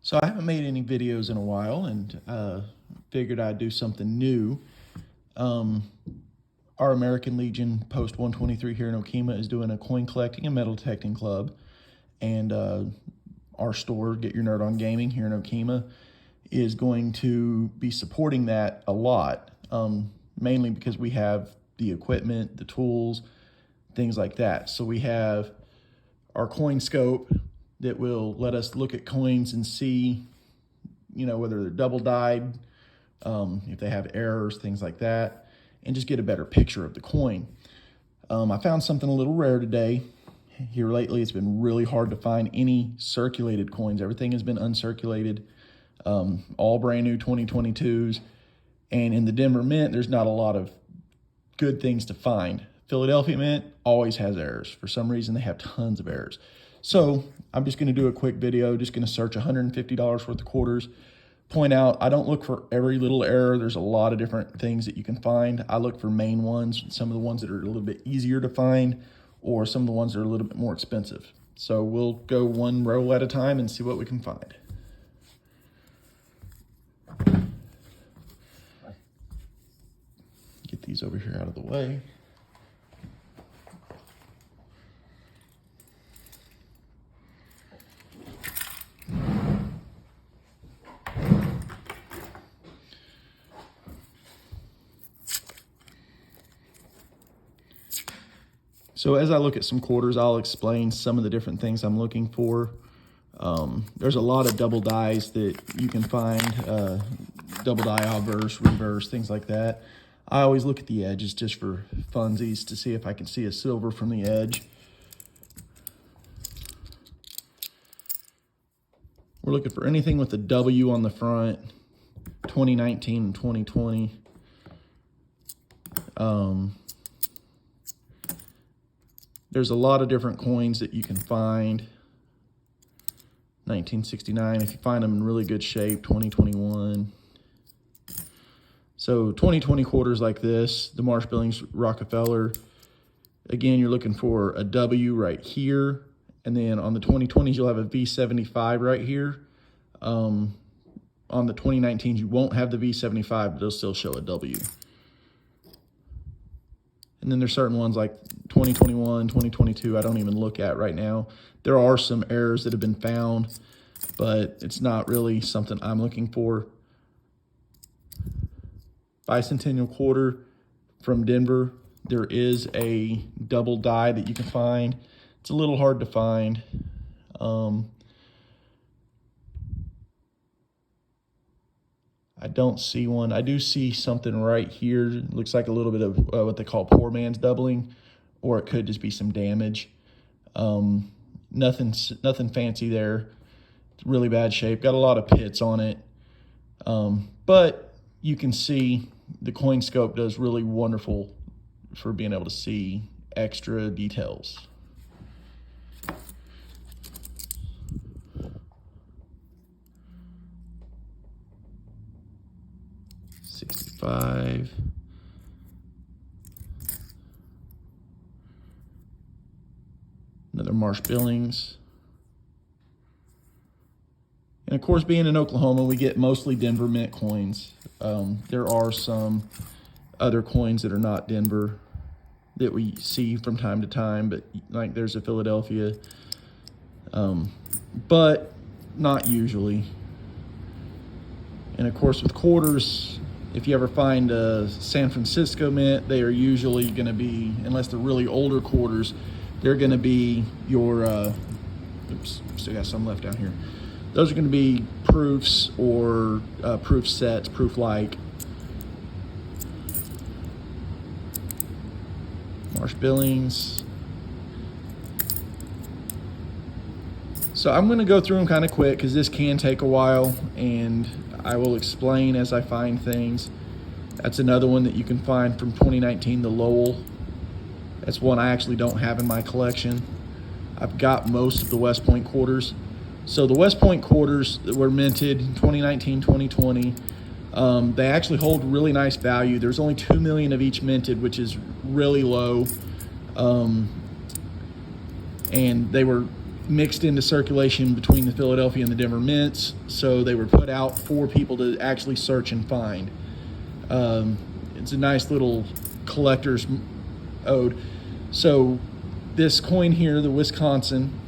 So I haven't made any videos in a while and figured I'd do something new. Our American Legion Post 123 here in Okemah is doing a coin collecting and metal detecting club. And our store, Get Your Nerd on Gaming here in Okemah, is going to be supporting that a lot, mainly because we have the equipment, the tools, things like that. So we have our coin scope that will let us look at coins and see, whether they're double dyed, if they have errors, things like that, and just get a better picture of the coin. I found something a little rare today. Here lately, it's been really hard to find any circulated coins. Everything has been uncirculated, all brand new 2022s. And in the Denver Mint, there's not a lot of good things to find. Philadelphia Mint always has errors. For some reason, they have tons of errors. So I'm just going to do a quick video, just going to search $150 worth of quarters. Point out, I don't look for every little error. There's a lot of different things that you can find. I look for main ones, some of the ones that are a little bit easier to find, or some of the ones that are a little bit more expensive. So we'll go one row at a time and see what we can find. Get these over here out of the way. So as I look at some quarters, I'll explain some of the different things I'm looking for. There's a lot of double dies that you can find, double die, obverse, reverse, things like that. I always look at the edges just for funsies to see if I can see a silver from the edge. We're looking for anything with a W on the front, 2019 and 2020. There's a lot of different coins that you can find. 1969, if you find them in really good shape, 2021. So 2020 quarters like this, the Marsh Billings Rockefeller. Again, you're looking for a W right here. And then on the 2020s, you'll have a V75 right here. On the 2019s, you won't have the V75, but it'll still show a W. And then there's certain ones like 2021, 2022, I don't even look at right now. There are some errors that have been found, but it's not really something I'm looking for. Bicentennial quarter from Denver. There is a double die that you can find. It's a little hard to find. I don't see one. I do see something right here. It looks like a little bit of what they call poor man's doubling, or it could just be some damage. Nothing fancy there. It's really bad shape. Got a lot of pits on it. But you can see the coin scope does really wonderful for being able to see extra details. Another Marsh Billings. And of course, being in Oklahoma, we get mostly Denver Mint coins. There are some other coins that are not Denver that we see from time to time, but like there's a Philadelphia, but not usually. And of course, with quarters, if you ever find a San Francisco Mint, they are usually going to be, unless they're really older quarters, they're going to be your, oops, still got some left down here. Those are going to be proofs or proof sets, proof-like. Marsh Billings. So I'm going to go through them kind of quick because this can take a while, and I will explain as I find things. That's another one that you can find from 2019, the Lowell. That's one I actually don't have in my collection. I've got most of the West Point quarters. So the West Point quarters that were minted in 2019, 2020, they actually hold really nice value. There's only 2 million of each minted, which is really low. And they were mixed into circulation between the Philadelphia and the Denver Mints, so they were put out for people to actually search and find. It's a nice little collector's ode. So this coin here, the Wisconsin,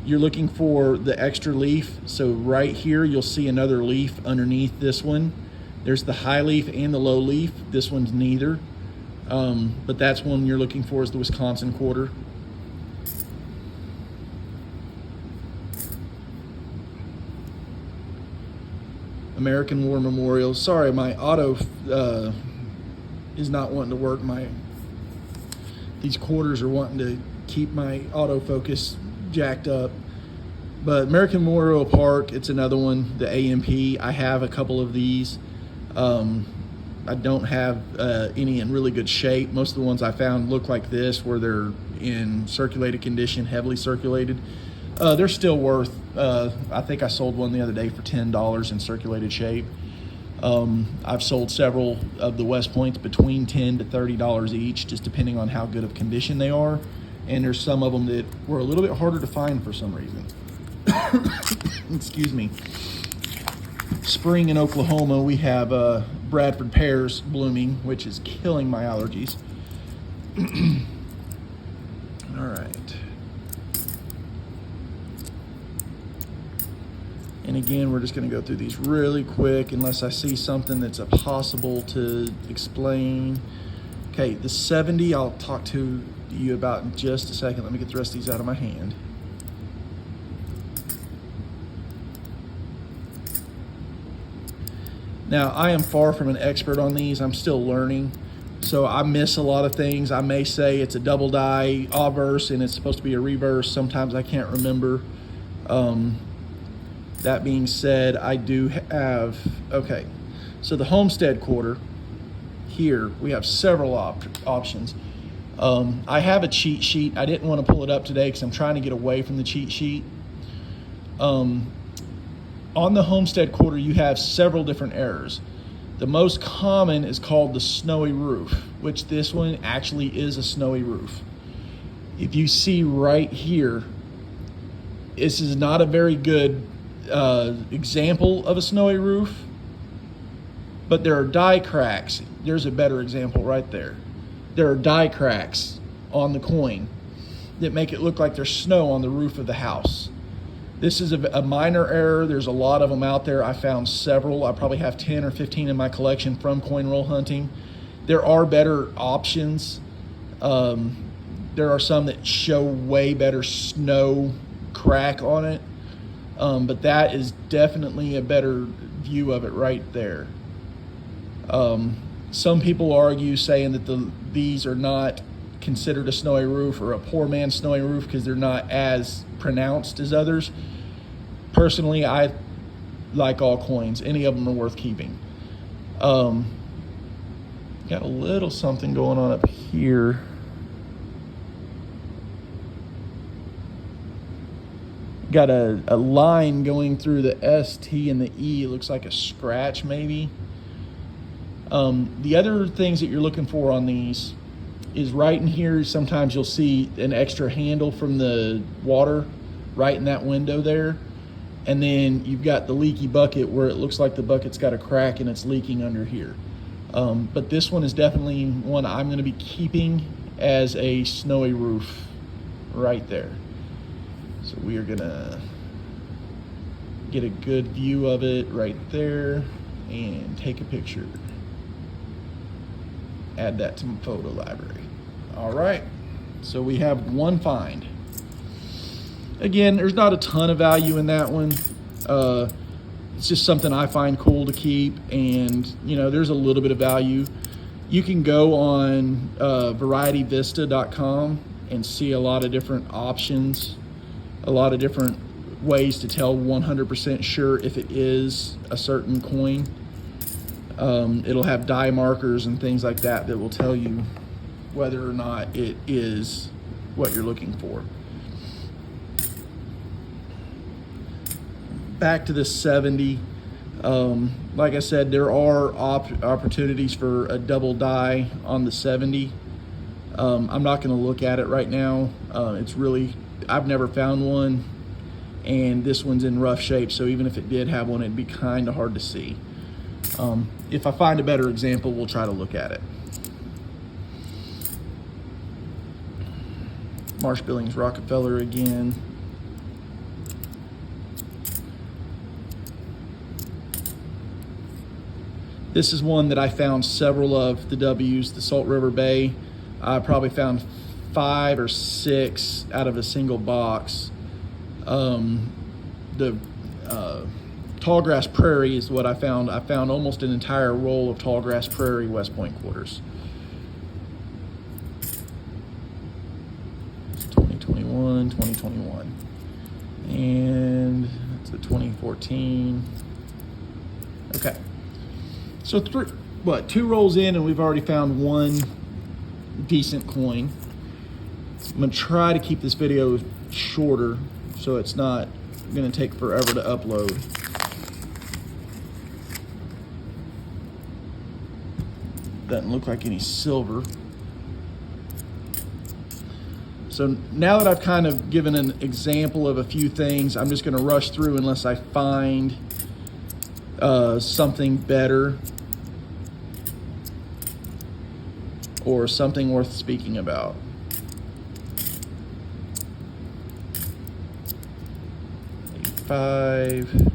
you're looking for the extra leaf. So right here, you'll see another leaf underneath this one. There's the high leaf and the low leaf. This one's neither. But that's one you're looking for, is the Wisconsin quarter. American War Memorial. Sorry, my auto is not wanting to work. These quarters are wanting to keep my autofocus jacked up. But American Memorial Park, it's another one, the AMP. I have a couple of these. I don't have any in really good shape. Most of the ones I found look like this, where they're in circulated condition, heavily circulated. They're still worth, I think I sold one the other day for $10 in circulated shape. I've sold several of the West Points between $10 to $30 each, just depending on how good of condition they are. And there's some of them that were a little bit harder to find for some reason. Excuse me. Spring in Oklahoma, we have Bradford pears blooming, which is killing my allergies. All right. And again, we're just going to go through these really quick unless I see something that's possible to explain. Okay, the 70 I'll talk to you about in just a second. Let me get the rest of these out of my hand. Now, I am far from an expert on these. I'm still learning, so I miss a lot of things. I may say it's a double die obverse and it's supposed to be a reverse. Sometimes I can't remember. That being said, I do have, okay, so the Homestead quarter, here we have several options. I have a cheat sheet. I didn't want to pull it up today because I'm trying to get away from the cheat sheet. On the Homestead quarter, you have several different errors. The most common is called the snowy roof, which this one actually is a snowy roof. If you see right here, this is not a very good example of a snowy roof, but there are die cracks. There's a better example right there. There are die cracks on the coin that make it look like there's snow on the roof of the house. This is a minor error. There's a lot of them out there. I found several. I probably have 10 or 15 in my collection from coin roll hunting. There are better options. There are some that show way better snow crack on it. But that is definitely a better view of it right there. Some people argue saying that these are not considered a snowy roof or a poor man's snowy roof because they're not as pronounced as others. Personally, I like all coins. Any of them are worth keeping. Got a little something going on up here. Got a line going through the S, T, and the E. It looks like a scratch maybe. The other things that you're looking for on these is right in here. Sometimes you'll see an extra handle from the water right in that window there. And then you've got the leaky bucket where it looks like the bucket's got a crack and it's leaking under here. But this one is definitely one I'm going to be keeping as a snowy roof right there. So we are gonna get a good view of it right there and take a picture. Add that to my photo library. All right, so we have one find. Again, there's not a ton of value in that one. It's just something I find cool to keep, and you know, there's a little bit of value. You can go on varietyvista.com and see a lot of different options, a lot of different ways to tell 100% sure if it is a certain coin. It'll have die markers and things like that that will tell you whether or not it is what you're looking for. Back to the 70. Like I said, there are opportunities for a double die on the 70. I'm not going to look at it right now. It's really, I've never found one and this one's in rough shape, so even if it did have one, it'd be kind of hard to see. If I find a better example, we'll try to look at it. Marsh Billings Rockefeller again. This is one that I found several of the W's, the Salt River Bay. I probably found 5 or 6 out of a single box. The Tallgrass Prairie is what I found. I found almost an entire roll of Tallgrass Prairie West Point quarters. 2021, and it's a 2014. Okay, so 2 rolls in, and we've already found one decent coin. I'm gonna try to keep this video shorter so it's not gonna take forever to upload. Doesn't look like any silver. So now that I've kind of given an example of a few things, I'm just gonna rush through unless I find something better or something worth speaking about. $85.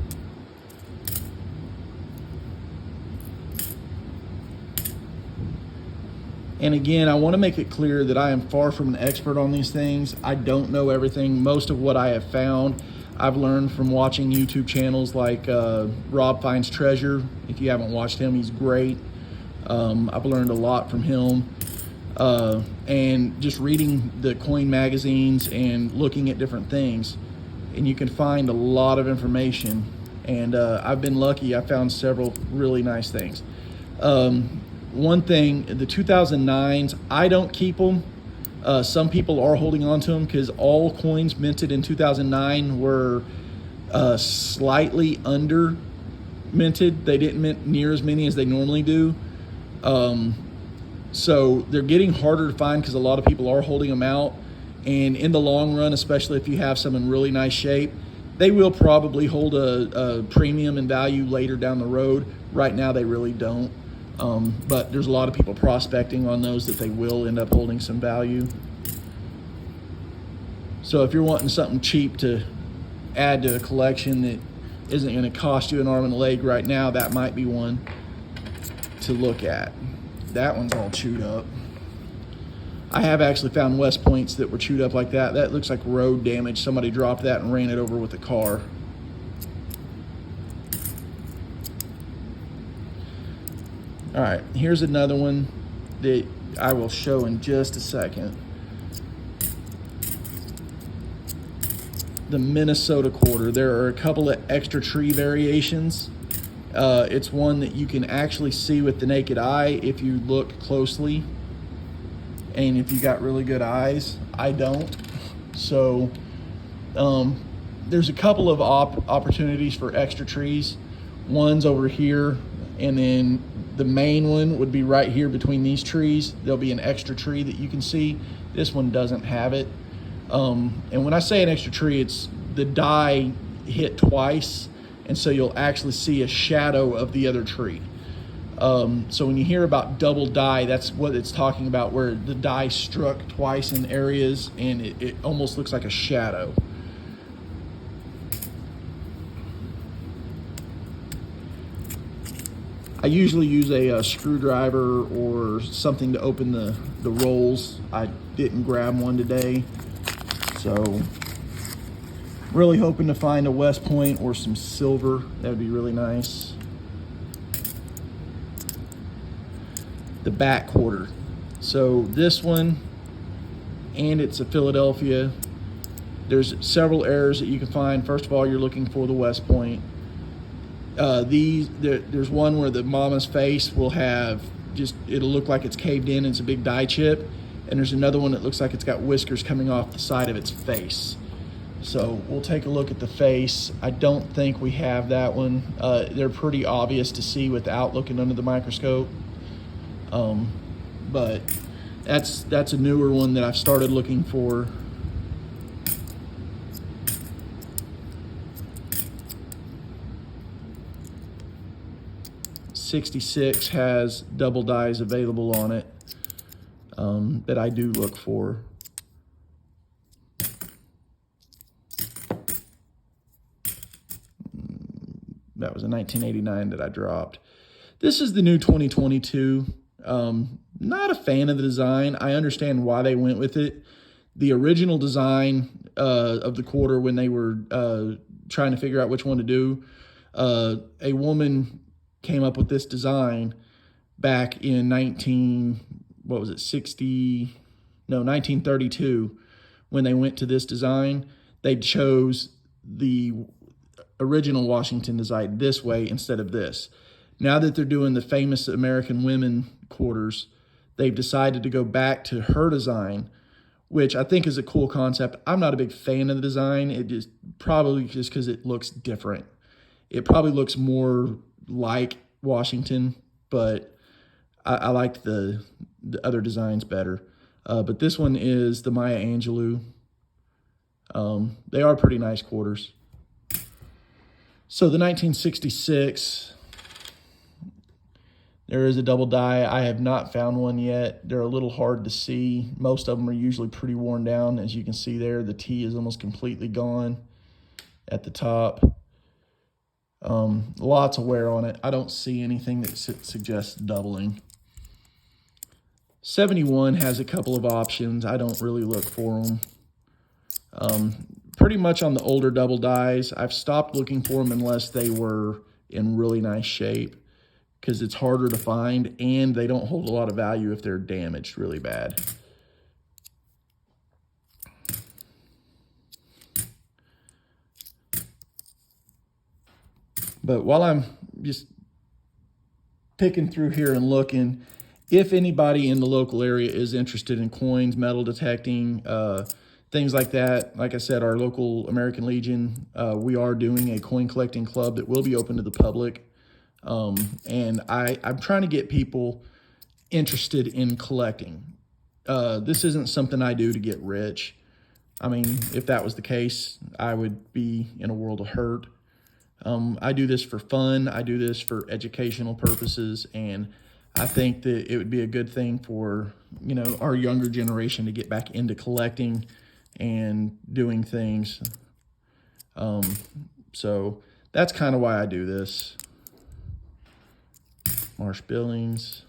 And again, I want to make it clear that I am far from an expert on these things. I don't know everything. Most of what I have found, I've learned from watching YouTube channels like Rob Finds Treasure. If you haven't watched him, he's great. I've learned a lot from him. And just reading the coin magazines and looking at different things. And you can find a lot of information. And I've been lucky. I found several really nice things. One thing, the 2009s, I don't keep them. Some people are holding on to them because all coins minted in 2009 were slightly under minted. They didn't mint near as many as they normally do. So they're getting harder to find because a lot of people are holding them out. And in the long run, especially if you have some in really nice shape, they will probably hold a premium in value later down the road. Right now, they really don't. But there's a lot of people prospecting on those that they will end up holding some value. So if you're wanting something cheap to add to a collection that isn't going to cost you an arm and a leg right now, that might be one to look at. That one's all chewed up. I have actually found West Points that were chewed up like that. That looks like road damage. Somebody dropped that and ran it over with a car. All right, here's another one that I will show in just a second. The Minnesota quarter. There are a couple of extra tree variations. It's one that you can actually see with the naked eye if you look closely. And if you got really good eyes, I don't. So there's a couple of opportunities for extra trees. One's over here, and then the main one would be right here between these trees. There'll be an extra tree that you can see. This one doesn't have it. And when I say an extra tree, it's the die hit twice, and so you'll actually see a shadow of the other tree. So when you hear about double die, that's what it's talking about, where the die struck twice in areas and it almost looks like a shadow. I usually use a screwdriver or something to open the rolls. I didn't grab one today, so really hoping to find a West Point or some silver. That would be really nice. The back quarter. So this one, and it's a Philadelphia. There's several errors that you can find. First of all, you're looking for the West Point. There's one where the mama's face will have it'll look like it's caved in and it's a big die chip. And there's another one that looks like it's got whiskers coming off the side of its face. So we'll take a look at the face. I don't think we have that one. They're pretty obvious to see without looking under the microscope. But that's a newer one that I've started looking for. 1966 has double dies available on it that I do look for. That was a 1989 that I dropped. This is the new 2022. Not a fan of the design. I understand why they went with it. The original design of the quarter, when they were trying to figure out which one to do, a woman came up with this design back in 1932. When they went to this design, they chose the original Washington design this way instead of this. Now that they're doing the famous American women quarters, they've decided to go back to her design, which I think is a cool concept. I'm not a big fan of the design. It just probably just because it looks different. It probably looks more like Washington, but I liked the other designs better. But this one is the Maya Angelou. They are pretty nice quarters. So the 1966, there is a double die. I have not found one yet. They're a little hard to see. Most of them are usually pretty worn down. As you can see there, the T is almost completely gone at the top. Lots of wear on it. I don't see anything that suggests doubling. 71 has a couple of options. I don't really look for them. Pretty much on the older double dies, I've stopped looking for them unless they were in really nice shape, because it's harder to find and they don't hold a lot of value if they're damaged really bad. But while I'm just picking through here and looking, if anybody in the local area is interested in coins, metal detecting, things like that, like I said, our local American Legion, we are doing a coin collecting club that will be open to the public. And I'm trying to get people interested in collecting. This isn't something I do to get rich. I mean, if that was the case, I would be in a world of hurt. I do this for fun. I do this for educational purposes, and I think that it would be a good thing for, our younger generation to get back into collecting and doing things. So that's kind of why I do this. Marsh Billings.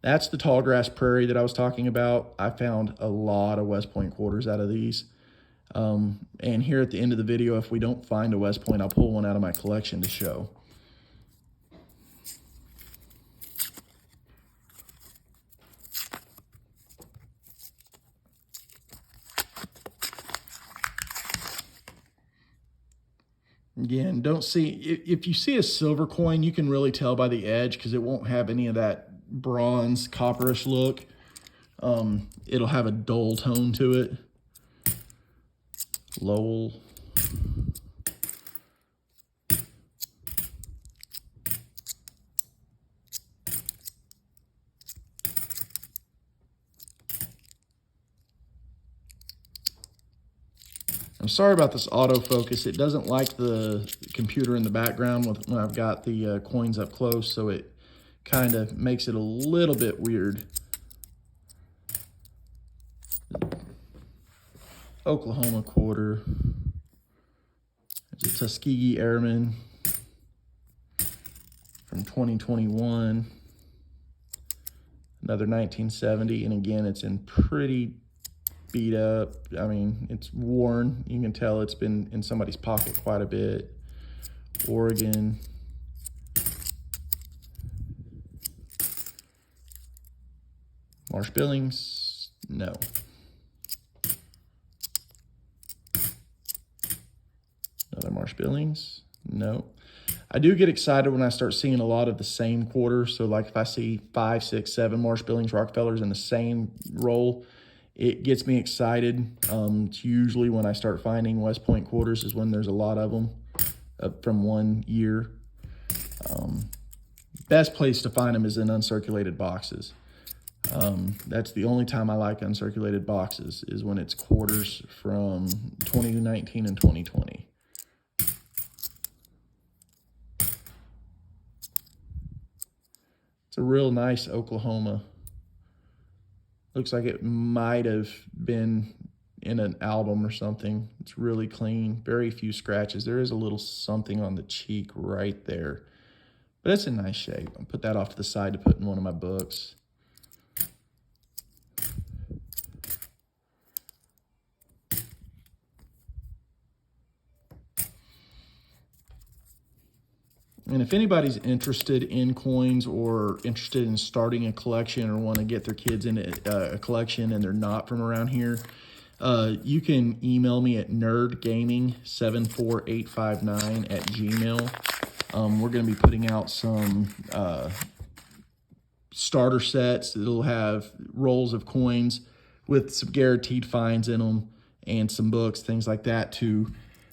That's the tall grass prairie that I was talking about. I found a lot of West Point quarters out of these. And here at the end of the video, if we don't find a West Point, I'll pull one out of my collection to show. Again, don't see, if you see a silver coin, you can really tell by the edge because it won't have any of that bronze copperish look. It'll have a dull tone to it. Lowell. I'm sorry about this autofocus. It doesn't like the computer in the background when I've got the coins up close, so it kind of makes it a little bit weird. Oklahoma quarter. There's a Tuskegee Airman from 2021. Another 1970, and again, it's in pretty beat up. I mean, it's worn. You can tell it's been in somebody's pocket quite a bit. Oregon. Marsh Billings, no. Another Marsh Billings, no. I do get excited when I start seeing a lot of the same quarters. So like if I see 5, 6, 7 Marsh Billings Rockefellers in the same roll, it gets me excited. It's usually when I start finding West Point quarters is when there's a lot of them from one year. Best place to find them is in uncirculated boxes. That's the only time I like uncirculated boxes, is when it's quarters from 2019 and 2020. It's a real nice Oklahoma. Looks like it might have been in an album or something. It's really clean, very few scratches. There is a little something on the cheek right there, but it's in nice shape. I'll put that off to the side to put in one of my books. And if anybody's interested in coins or interested in starting a collection or want to get their kids into a collection and they're not from around here, you can email me at nerdgaming74859@gmail. We're going to be putting out some starter sets that'll have rolls of coins with some guaranteed finds in them and some books, things like that, to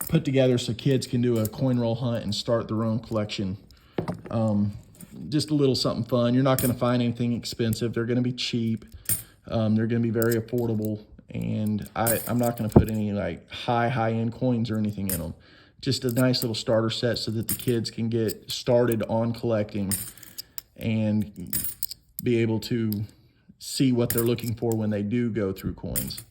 put together so kids can do a coin roll hunt and start their own collection. Just a little something fun. You're not going to find anything expensive. They're going to be cheap. They're going to be very affordable. And I'm not going to put any like high-end coins or anything in them. Just a nice little starter set so that the kids can get started on collecting and be able to see what they're looking for when they do go through coins.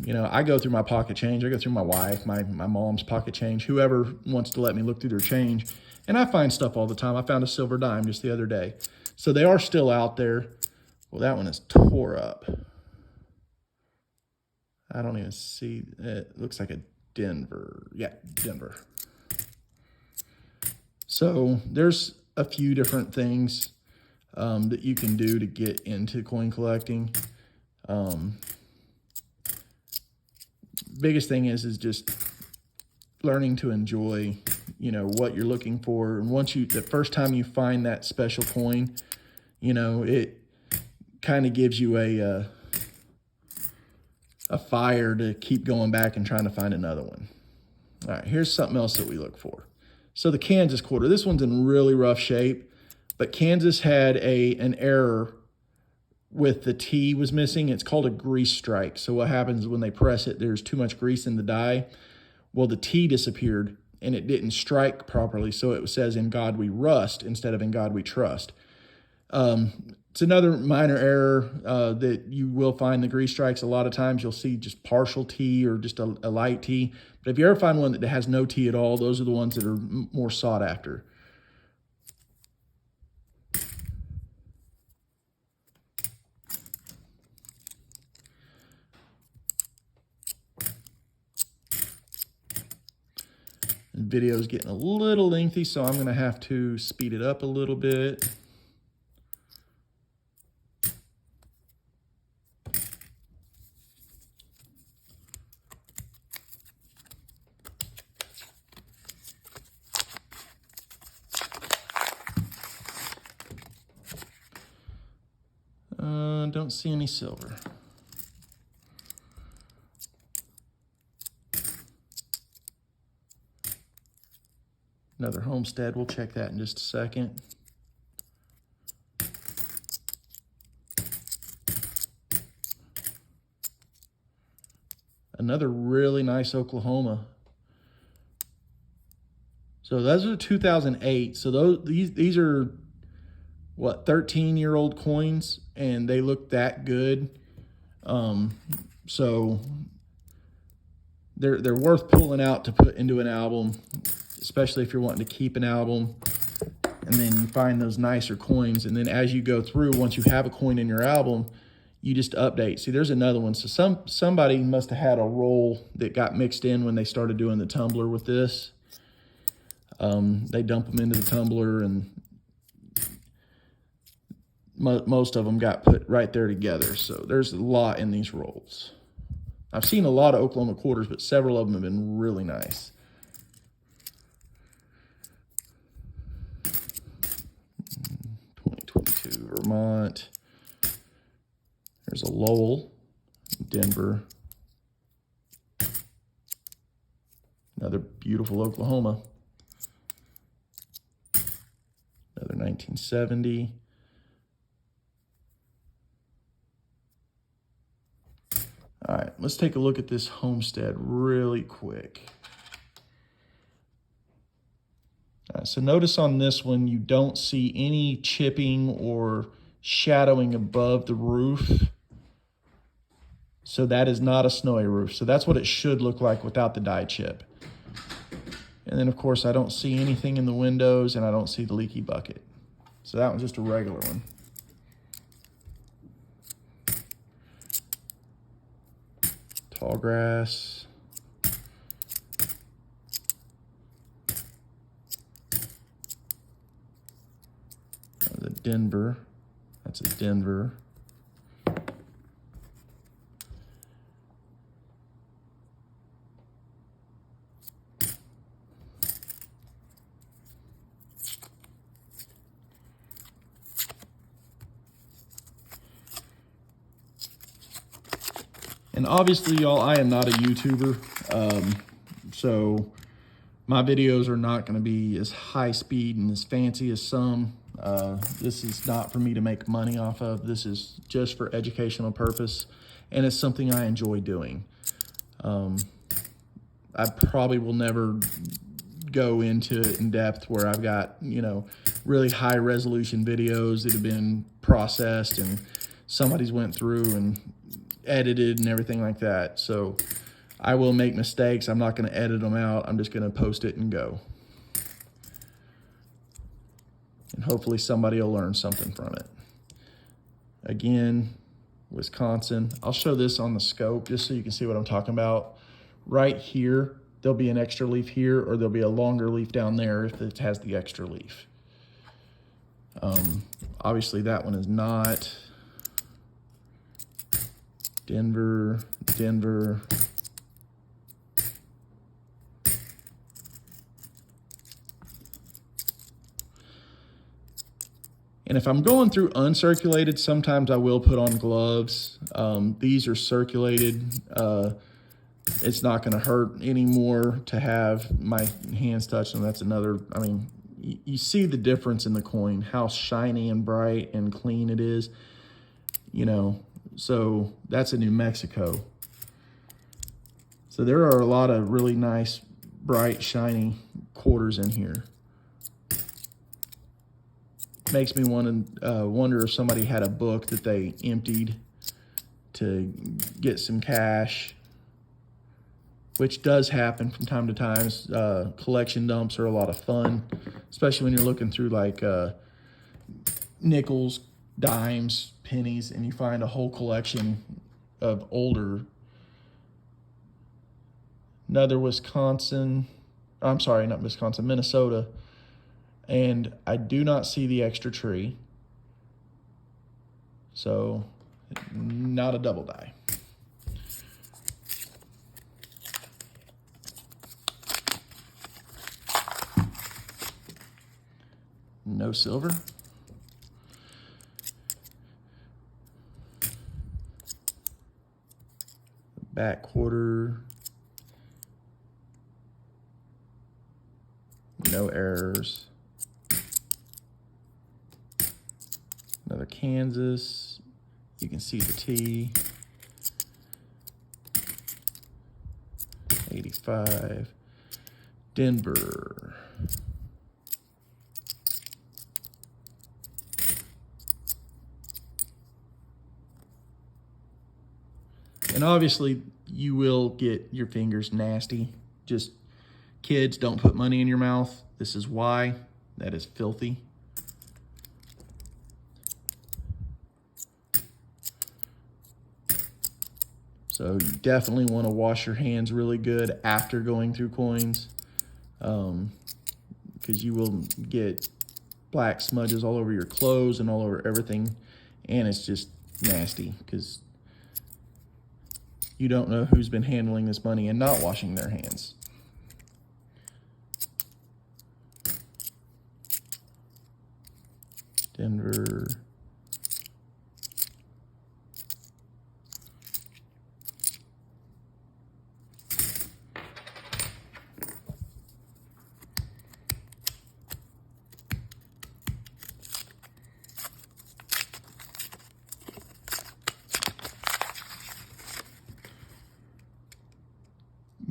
You know, I go through my pocket change. I go through my wife, my mom's pocket change, whoever wants to let me look through their change. And I find stuff all the time. I found a silver dime just the other day. So they are still out there. Well, that one is tore up. I don't even see, it looks like a Denver. Yeah, Denver. So there's a few different things that you can do to get into coin collecting. Biggest thing is just learning to enjoy, you know, what you're looking for. And once the first time you find that special coin, you know, it kind of gives you a fire to keep going back and trying to find another one. All right, here's something else that we look for. So the Kansas quarter, this one's in really rough shape, but Kansas had an error with the T was missing. It's called a grease strike. So what happens when they press it, there's too much grease in the die. Well, the T disappeared and it didn't strike properly. So it says "In God We Rust" instead of "In God We Trust." It's another minor error that you will find the grease strikes. A lot of times you'll see just partial T or just a light T. But if you ever find one that has no T at all, those are the ones that are more sought after. The video is getting a little lengthy, so I'm going to have to speed it up a little bit. Don't see any silver. Another Homestead, we'll check that in just a second. Another really nice Oklahoma. So those are 2008. So these are what, 13-year-old coins, and they look that good. So they're worth pulling out to put into an album, especially if you're wanting to keep an album. And then you find those nicer coins, and then as you go through, once you have a coin in your album, you just update. See, there's another one. So somebody must have had a roll that got mixed in when they started doing the tumbler with this. They dump them into the tumbler, and most of them got put right there together. So there's a lot in these rolls. I've seen a lot of Oklahoma quarters, but several of them have been really nice. Vermont. There's a Lowell, Denver. Another beautiful Oklahoma. Another 1970. All right, let's take a look at this Homestead really quick. So notice on this one, you don't see any chipping or shadowing above the roof. So that is not a snowy roof. So that's what it should look like without the die chip. And then of course I don't see anything in the windows and I don't see the leaky bucket. So that one's just a regular one. Tall grass. That was a Denver. That's a Denver. And obviously, y'all, I am not a YouTuber, so my videos are not going to be as high speed and as fancy as some. This is not for me to make money off of. This is just for educational purpose, and it's something I enjoy doing. I probably will never go into it in depth where I've got, you know, really high resolution videos that have been processed and somebody's went through and edited and everything like that. So I will make mistakes. I'm not going to edit them out. I'm just going to post it and go. And hopefully somebody will learn something from it. Again, Wisconsin. I'll show this on the scope just so you can see what I'm talking about. Right here, there'll be an extra leaf here, or there'll be a longer leaf down there if it has the extra leaf. Obviously that one is not. Denver, Denver. And if I'm going through uncirculated, sometimes I will put on gloves. These are circulated. It's not going to hurt anymore to have my hands touch them. That's another, I mean, you see the difference in the coin, how shiny and bright and clean it is, you know. So that's a New Mexico. So there are a lot of really nice, bright, shiny quarters in here. Makes me want to wonder if somebody had a book that they emptied to get some cash, which does happen from time to time. Collection dumps are a lot of fun, especially when you're looking through like nickels, dimes, pennies, and you find a whole collection of older. Another Wisconsin, I'm sorry, not Wisconsin, Minnesota. And I do not see the extra tree. So, not a double die. No silver. Back quarter. No errors. Another Kansas. You can see the T. 85. Denver. And obviously, you will get your fingers nasty. Just, kids, don't put money in your mouth. This is why. That is filthy. So you definitely want to wash your hands really good after going through coins, because you will get black smudges all over your clothes and all over everything, and it's just nasty because you don't know who's been handling this money and not washing their hands. Denver.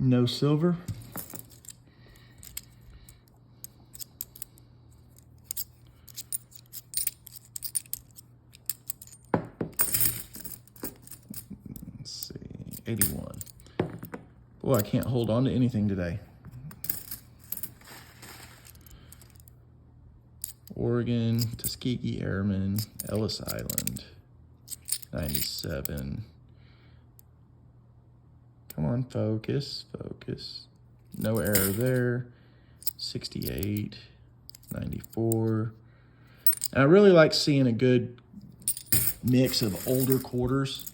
No silver. 81. Boy, I can't hold on to anything today. Oregon, Tuskegee Airmen, Ellis Island, 97. Come on, focus, focus. No error there. 68, 94. And I really like seeing a good mix of older quarters.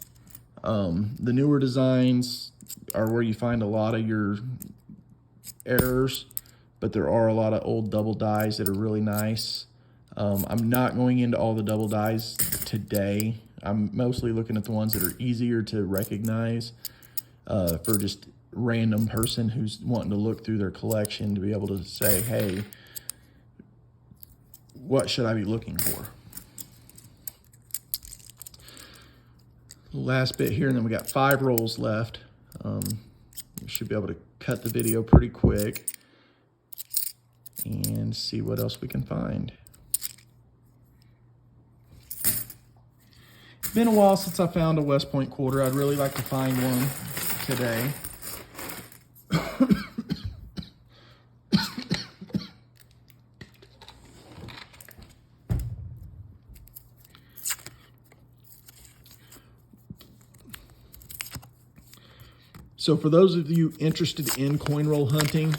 The newer designs are where you find a lot of your errors, but there are a lot of old double dies that are really nice. I'm not going into all the double dies today. I'm mostly looking at the ones that are easier to recognize for just random person who's wanting to look through their collection to be able to say, hey, what should I be looking for? Last bit here, and then we got 5 rolls left. We should be able to cut the video pretty quick and see what else we can find. It's been a while since I found a West Point quarter. I'd really like to find one today. So for those of you interested in coin roll hunting,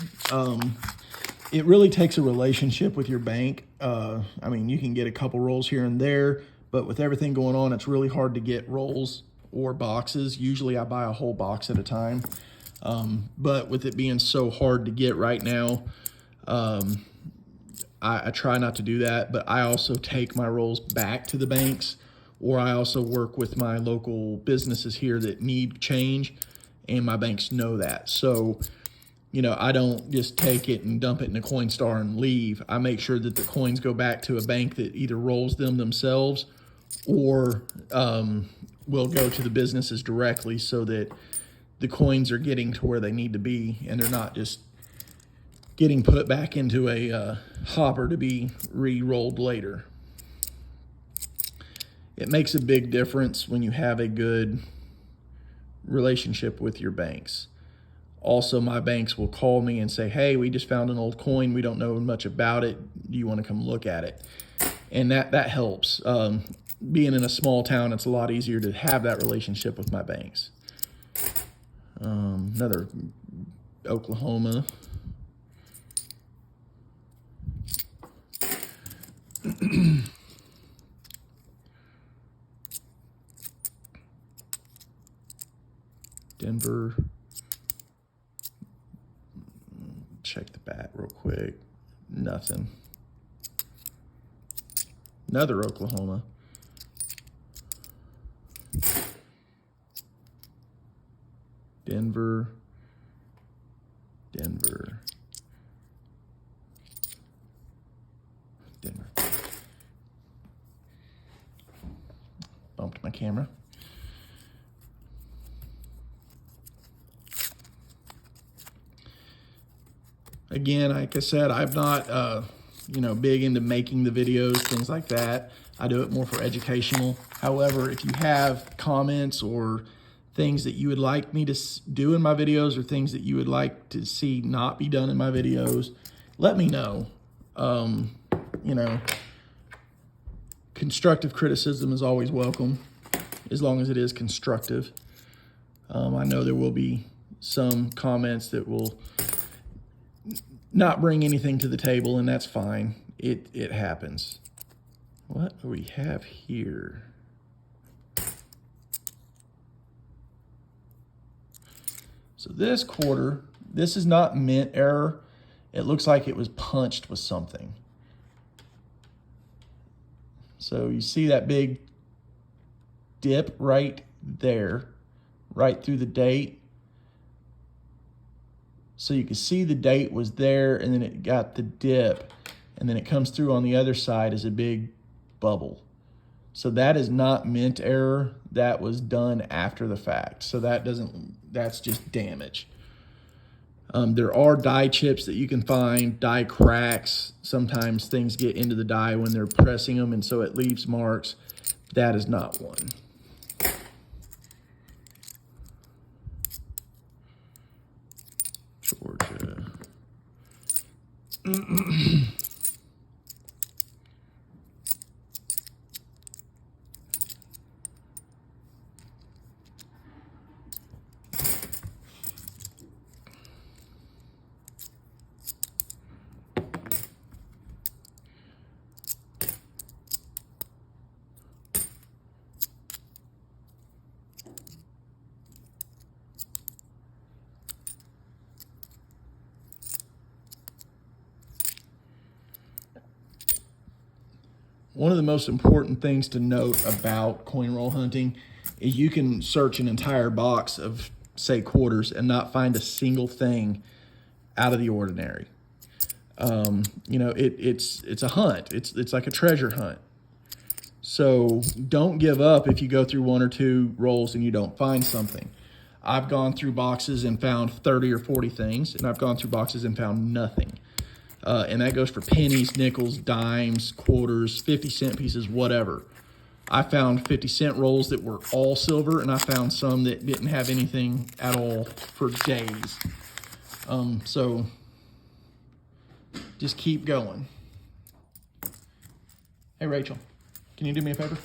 it really takes a relationship with your bank. I mean, you can get a couple rolls here and there, but with everything going on, it's really hard to get rolls or boxes. Usually I buy a whole box at a time. But with it being so hard to get right now, I try not to do that, but I also take my rolls back to the banks, or I also work with my local businesses here that need change, and my banks know that. So, you know, I don't just take it and dump it in a Coinstar and leave. I make sure that the coins go back to a bank that either rolls them themselves or will go to the businesses directly, so that the coins are getting to where they need to be and they're not just getting put back into a hopper to be re-rolled later. It makes a big difference when you have a good relationship with your banks. Also, my banks will call me and say, hey, we just found an old coin. We don't know much about it. Do you want to come look at it? And that helps. Being in a small town, it's a lot easier to have that relationship with my banks. Another Oklahoma. Denver. Check the bat real quick. Nothing. Another Oklahoma. Denver. Denver. Denver. Bumped my camera. Again, like I said, I'm not, big into making the videos, things like that. I do it more for educational. However, if you have comments or things that you would like me to do in my videos, or things that you would like to see not be done in my videos, let me know. Constructive criticism is always welcome, as long as it is constructive. I know there will be some comments that will not bring anything to the table, and that's fine. It happens. What do we have here? So this quarter, this is not mint error. It looks like it was punched with something. So you see that big dip right there, right through the date. So you can see the date was there, and then it got the dip, and then it comes through on the other side as a big bubble. So that is not mint error. That was done after the fact. So that's just damage. There are die chips that you can find, die cracks. Sometimes things get into the die when they're pressing them, and so it leaves marks. That is not one. One of the most important things to note about coin roll hunting is you can search an entire box of, say, quarters and not find a single thing out of the ordinary. You know, it's a hunt. It's like a treasure hunt. So don't give up if you go through one or two rolls and you don't find something. I've gone through boxes and found 30 or 40 things, and I've gone through boxes and found nothing. And that goes for pennies, nickels, dimes, quarters, 50-cent pieces, whatever. I found 50-cent rolls that were all silver, and I found some that didn't have anything at all for days. So just keep going. Hey, Rachel, can you do me a favor?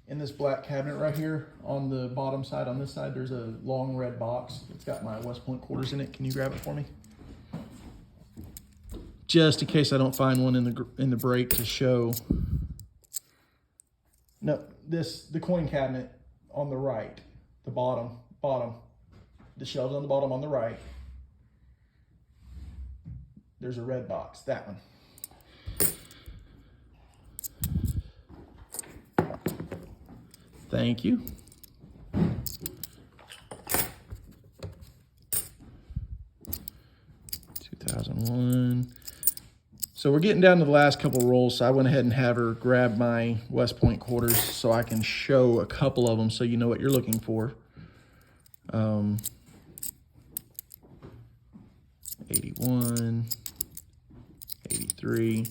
In this black cabinet right here, on the bottom side, on this side, there's a long red box. It's got my West Point quarters in it. Can you grab it for me? Just in case I don't find one in the break to show. No, the coin cabinet on the right, the bottom, the shelves on the bottom on the right. There's a red box, that one. Thank you. $2001. So we're getting down to the last couple rolls, so I went ahead and have her grab my West Point quarters so I can show a couple of them so you know what you're looking for. 81, 83.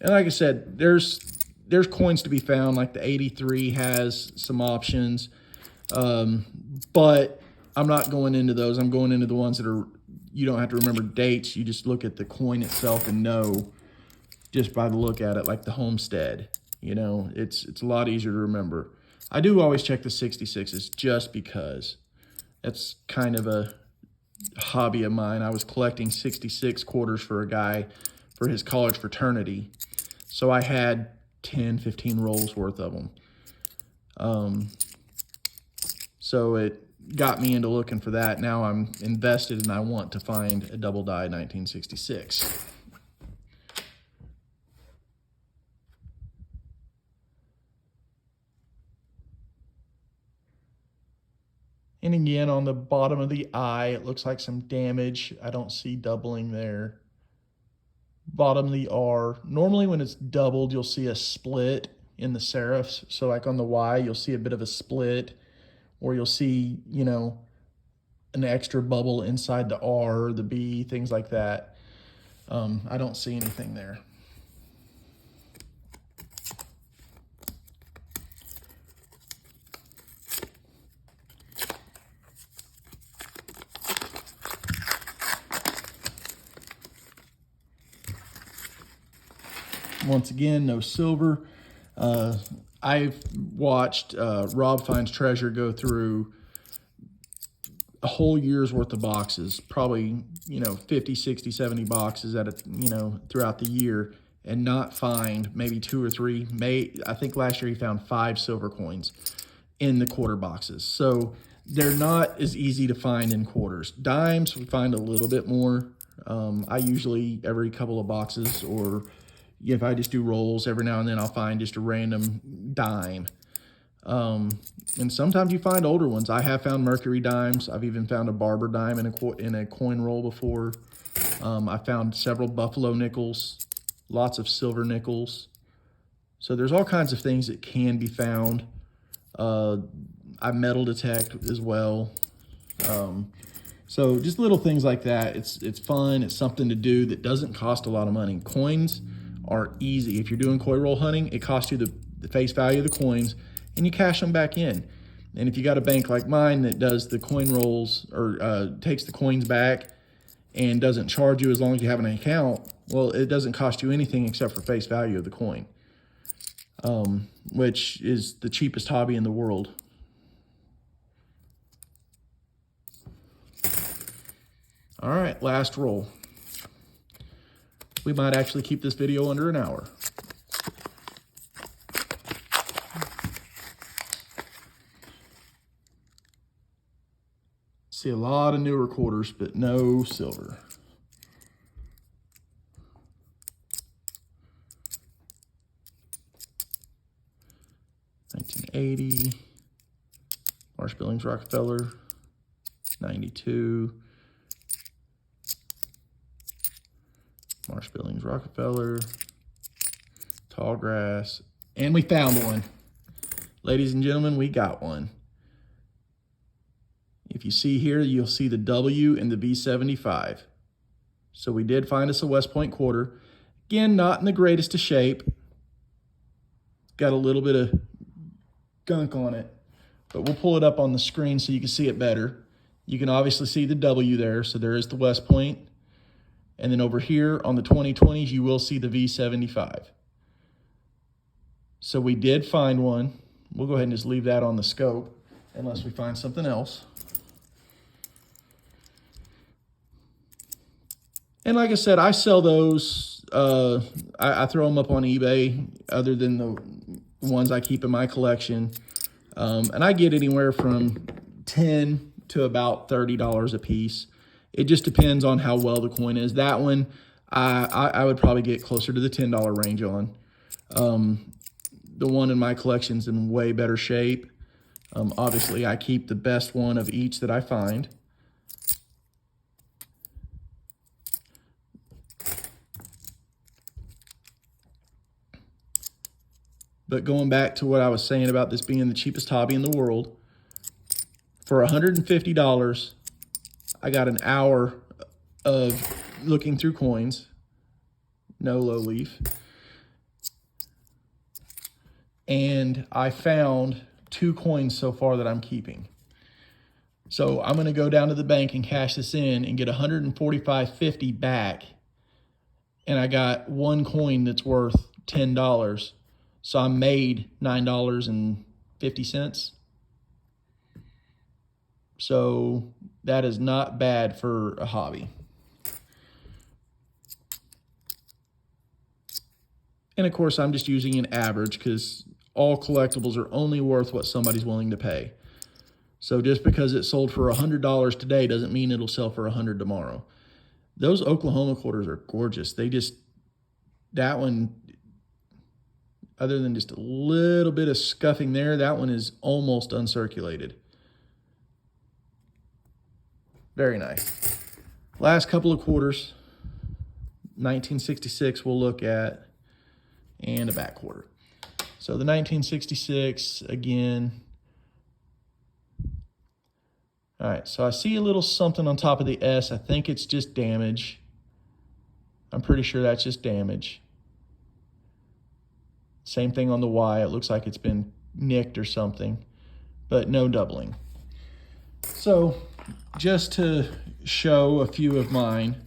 And like I said, there's coins to be found, like the 83 has some options, but I'm not going into those. I'm going into the ones that are, you don't have to remember dates. You just look at the coin itself and know just by the look at it, like the Homestead. You know, it's a lot easier to remember. I do always check the 66s just because that's kind of a hobby of mine. I was collecting 66 quarters for a guy for his college fraternity. So I had 10, 15 rolls worth of them. So it got me into looking for that. Now I'm invested and I want to find a double die 1966. And again, on the bottom of the eye, it looks like some damage. I don't see doubling there. Bottom of the R. Normally when it's doubled, you'll see a split in the serifs. So like on the Y, you'll see a bit of a split, or you'll see, you know, an extra bubble inside the R or the B, things like that. I don't see anything there. Once again, no silver. I've watched Rob Finds Treasure go through a whole year's worth of boxes, probably, you know, 50, 60, 70 boxes at a, you know, throughout the year, and not find maybe 2 or 3. I think last year he found 5 silver coins in the quarter boxes. So they're not as easy to find in quarters. Dimes, we find a little bit more. I usually, every couple of boxes, or if I just do rolls, every now and then I'll find just a random dime. And sometimes you find older ones. I have found Mercury dimes. I've even found a Barber dime in a coin roll before. I found several Buffalo nickels, lots of silver nickels. So there's all kinds of things that can be found. I metal detect as well. So just little things like that. It's fun. It's something to do that doesn't cost a lot of money. Coins are easy. If you're doing coin roll hunting, it costs you the face value of the coins, and you cash them back in. And if you got a bank like mine that does the coin rolls, or takes the coins back and doesn't charge you as long as you have an account, well, it doesn't cost you anything except for face value of the coin, which is the cheapest hobby in the world. All right, last roll. We might actually keep this video under an hour. See a lot of newer quarters, but no silver. $19.80, Marsh Billings Rockefeller, $92, Marsh Billings Rockefeller, tall grass, and we found one. Ladies and gentlemen, we got one. If you see here, you'll see the W and the V75. So we did find us a West Point quarter. Again, not in the greatest of shape. Got a little bit of gunk on it, but we'll pull it up on the screen so you can see it better. You can obviously see the W there, so there is the West Point. And then over here on the 2020s, you will see the V75. So we did find one. We'll go ahead and just leave that on the scope unless we find something else. And like I said, I sell those. I throw them up on eBay other than the ones I keep in my collection. And I get anywhere from $10 to about $30 a piece. It just depends on how well the coin is. That one, I would probably get closer to the $10 range on. The one in my collection's in way better shape. Obviously, I keep the best one of each that I find. But going back to what I was saying about this being the cheapest hobby in the world, for $150, I got an hour of looking through coins, no low leaf, and I found 2 coins so far that I'm keeping. So I'm going to go down to the bank and cash this in and get $145.50 back, and I got 1 coin that's worth $10. So I made $9.50. So that is not bad for a hobby. And of course, I'm just using an average because all collectibles are only worth what somebody's willing to pay. So just because it sold for $100 today doesn't mean it'll sell for $100 tomorrow. Those Oklahoma quarters are gorgeous. That one, other than just a little bit of scuffing there, that one is almost uncirculated. Very nice. Last couple of quarters, 1966 we'll look at, and a back quarter. So the 1966, again. All right, so I see a little something on top of the S. I think it's just damage. I'm pretty sure that's just damage. Same thing on the Y. It looks like it's been nicked or something, but no doubling. So just to show a few of mine,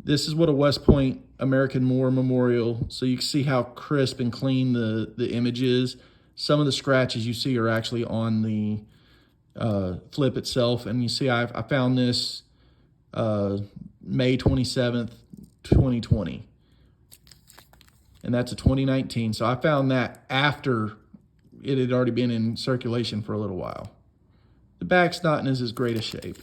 this is what a West Point American War Memorial. So you can see how crisp and clean the image is. Some of the scratches you see are actually on the flip itself. And you see I found this May 27th, 2020. And that's a 2019. So I found that after it had already been in circulation for a little while. The back's not in as great a shape.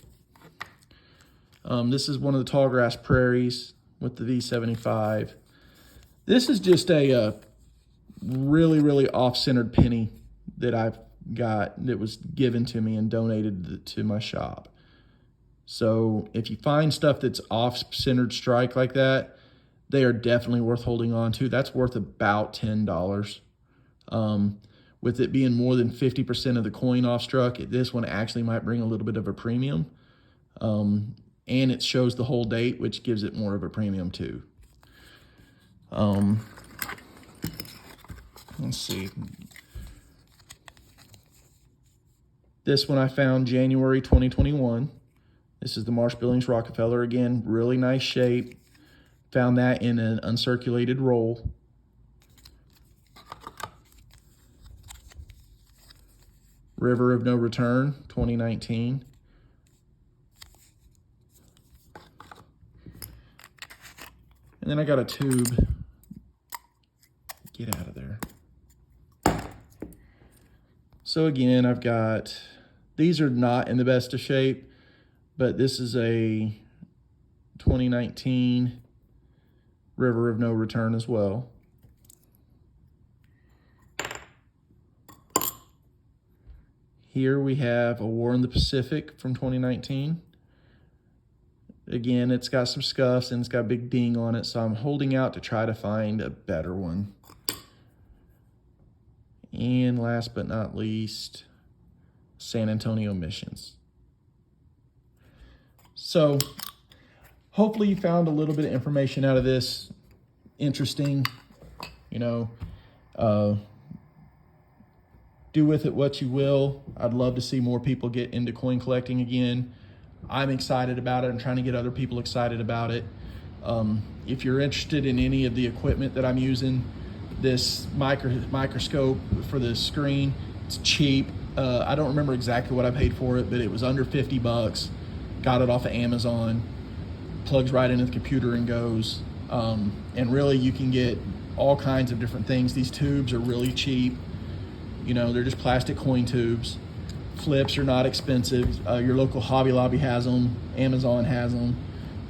This is one of the tall grass prairies with the V75. This is just a really, really off-centered penny that I've got that was given to me and donated to my shop. So if you find stuff that's off-centered strike like that, they are definitely worth holding on to. That's worth about $10. With it being more than 50% of the coin off-struck, this one actually might bring a little bit of a premium. And it shows the whole date, which gives it more of a premium too. Let's see. This one I found January 2021. This is the Marsh Billings Rockefeller. Again, really nice shape. Found that in an uncirculated roll. River of No Return, 2019. And then I got a tube. Get out of there. So again, I've got, these are not in the best of shape, but this is a 2019 River of No Return as well. Here we have a War in the Pacific from 2019. Again, it's got some scuffs and it's got a big ding on it, so I'm holding out to try to find a better one. And last but not least, San Antonio Missions. So hopefully you found a little bit of information out of this interesting. You know, do with it what you will. I'd love to see more people get into coin collecting again. I'm excited about it. I'm trying to get other people excited about it. If you're interested in any of the equipment that I'm using, this microscope for the screen, it's cheap. I don't remember exactly what I paid for it, but it was under 50 bucks. Got it off of Amazon. Plugs right into the computer and goes. And really you can get all kinds of different things. These tubes are really cheap. You know, they're just plastic coin tubes. Flips are not expensive. Your local Hobby Lobby has them. Amazon has them.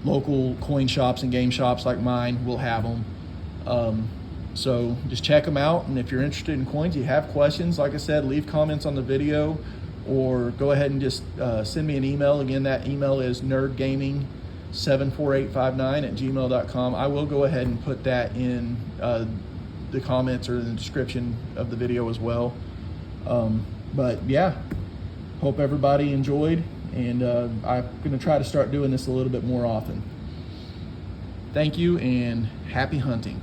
Local coin shops and game shops like mine will have them. So just check them out. And if you're interested in coins, you have questions, like I said, leave comments on the video or go ahead and just send me an email. Again, that email is nerdgaming74859@gmail.com. I will go ahead and put that in the comments or the description of the video as well. But yeah, hope everybody enjoyed, and I'm going to try to start doing this a little bit more often. Thank you and happy hunting.